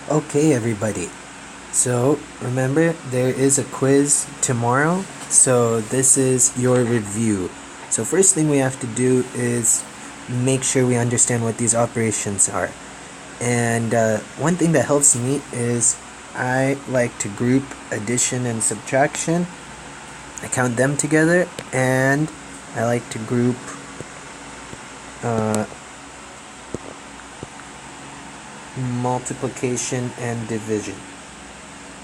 Okay, everybody. So remember, there is a quiz tomorrow. So this is your review. So first thing we have to do is make sure we understand what these operations are. And one thing that helps me is I like to group addition and subtraction. I count them together, and I like to group multiplication and division.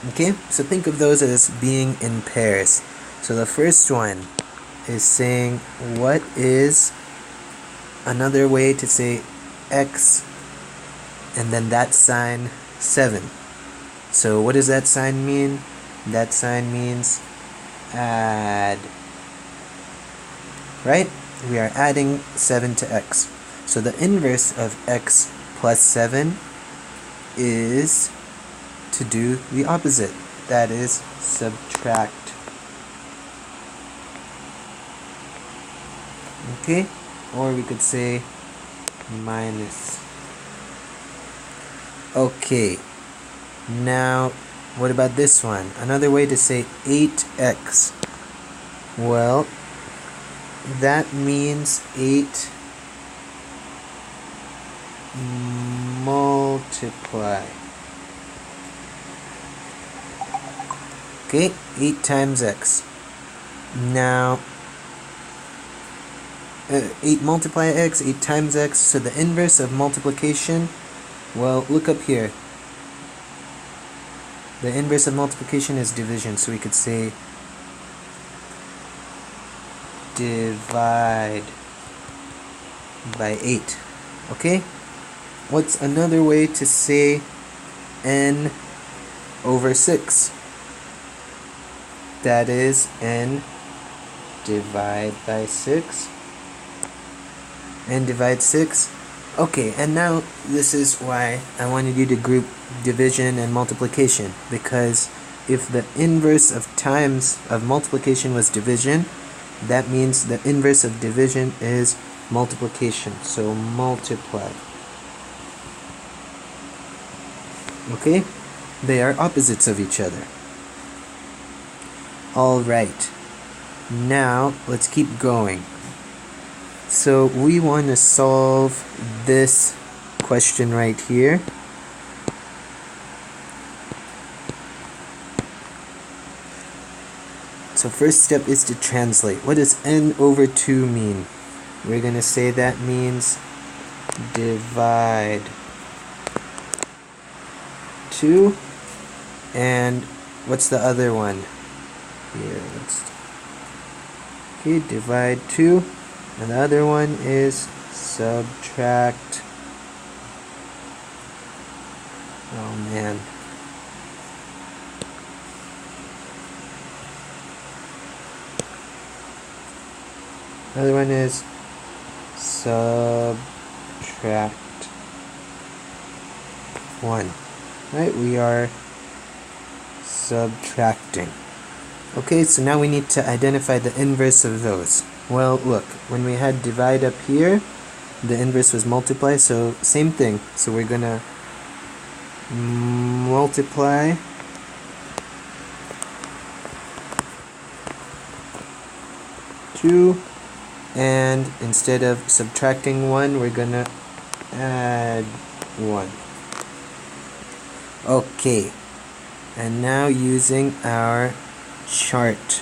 Okay, so think of those as being in pairs. So the first one is saying, what is another way to say x and then that sign 7? So what does that sign mean? That sign means add. Right? We are adding 7 to x. So the inverse of x plus 7 is to do the opposite. That is subtract. Okay? Or we could say minus. Okay. Now, what about this one? Another way to say 8x. Well, that means 8 multiply. Okay, 8 times x. Now, 8 multiply x, 8 times x, so the inverse of multiplication, well, look up here. The inverse of multiplication is division, so we could say divide by 8. Okay? What's another way to say n over 6? That is n divide by 6. N divide 6. Okay, and now this is why I wanted you to group division and multiplication, because if the inverse of times of multiplication was division, that means the inverse of division is multiplication. So multiply. Okay? They are opposites of each other. Alright. Now, let's keep going. So we want to solve this question right here. So first step is to translate. What does n over 2 mean? We're going to say that means divide 2. And what's the other one? Here, okay, divide 2. And the other one is subtract. Oh man. Another one is subtract 1. Right? We are subtracting. Okay, so now we need to identify the inverse of those. Well, look, when we had divide up here, the inverse was multiply, so same thing. So we're gonna multiply two, and instead of subtracting 1, we're gonna add 1. Okay, and now using our chart,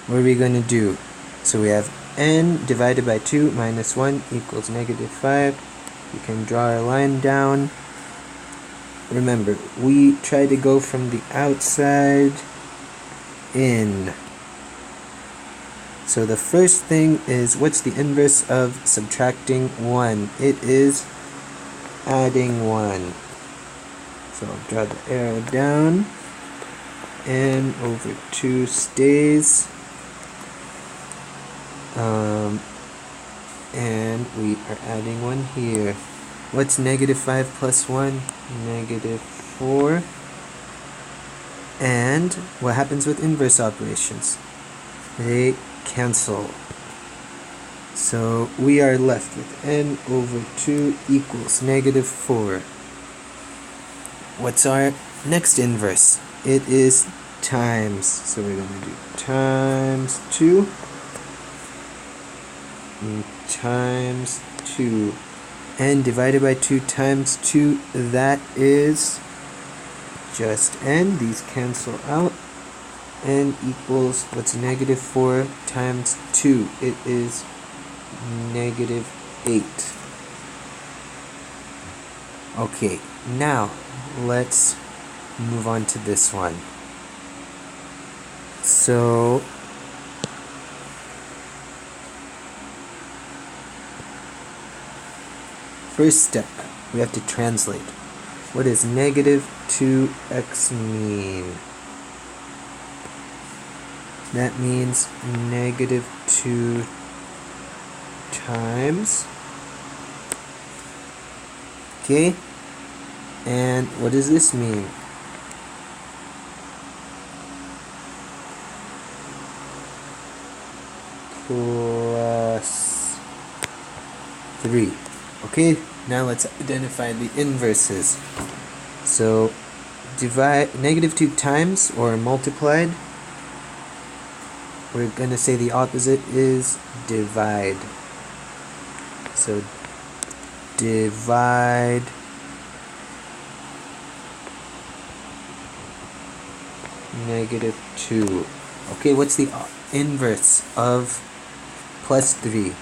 what are we gonna do? So we have n divided by 2 minus 1 equals negative 5. We can draw our line down. Remember, we try to go from the outside in. So the first thing is, what's the inverse of subtracting 1? It is adding 1. So I'll draw the arrow down. N over 2 stays. And we are adding 1 here. What's negative 5 plus 1? Negative 4. And what happens with inverse operations? They cancel. So we are left with n over 2 equals negative 4. what's our next inverse? It is times. So we're going to do times 2 and times 2. And divided by 2 times 2, that is just n. These cancel out. N equals, what's negative 4 times 2? It is negative 8. Okay, now let's move on to this one. So first step, we have to translate. What does negative 2x mean? That means negative 2 times. Okay, and what does this mean? Plus 3. Okay, now let's identify the inverses. So divide negative 2 times or multiplied. We're going to say the opposite is divide. So divide negative 2. Okay, what's the inverse of plus 3?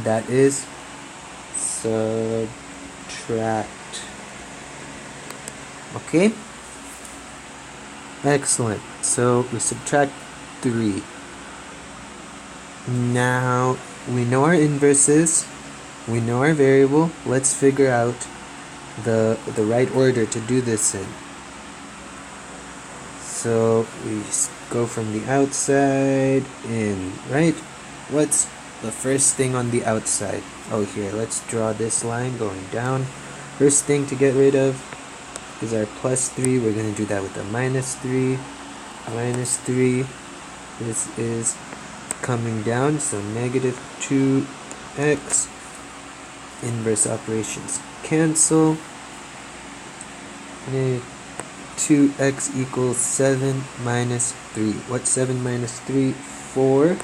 That is subtract. Okay? Excellent. So we subtract 3. Now we know our inverses, we know our variable. Let's figure out the right order to do this in. So we go from the outside in, right? What's the first thing on the outside? Oh, here, let's draw this line going down. First thing to get rid of is our plus 3. We're going to do that with a minus 3. Minus 3. This is coming down, so negative 2x. Inverse operations cancel. Negative 2x equals 7 minus 3. What's 7 minus 3? 4.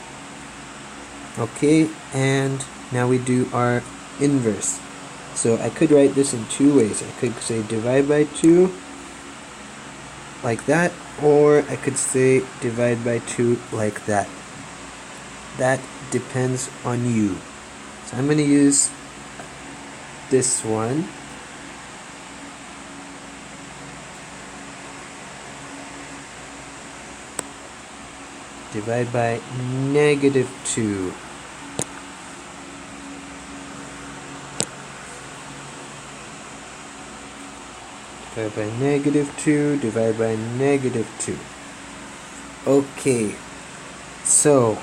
Okay, and now we do our inverse. So I could write this in two ways. I could say divide by 2 like that, or I could say divide by 2 like that. That depends on you. So I'm going to use this one. Divide by negative 2. Divide by negative 2, divide by negative 2. Okay, so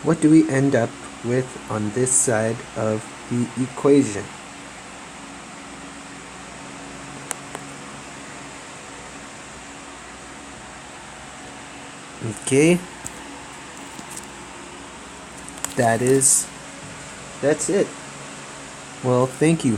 what do we end up with on this side of the equation? Okay, that's it. Well, thank you.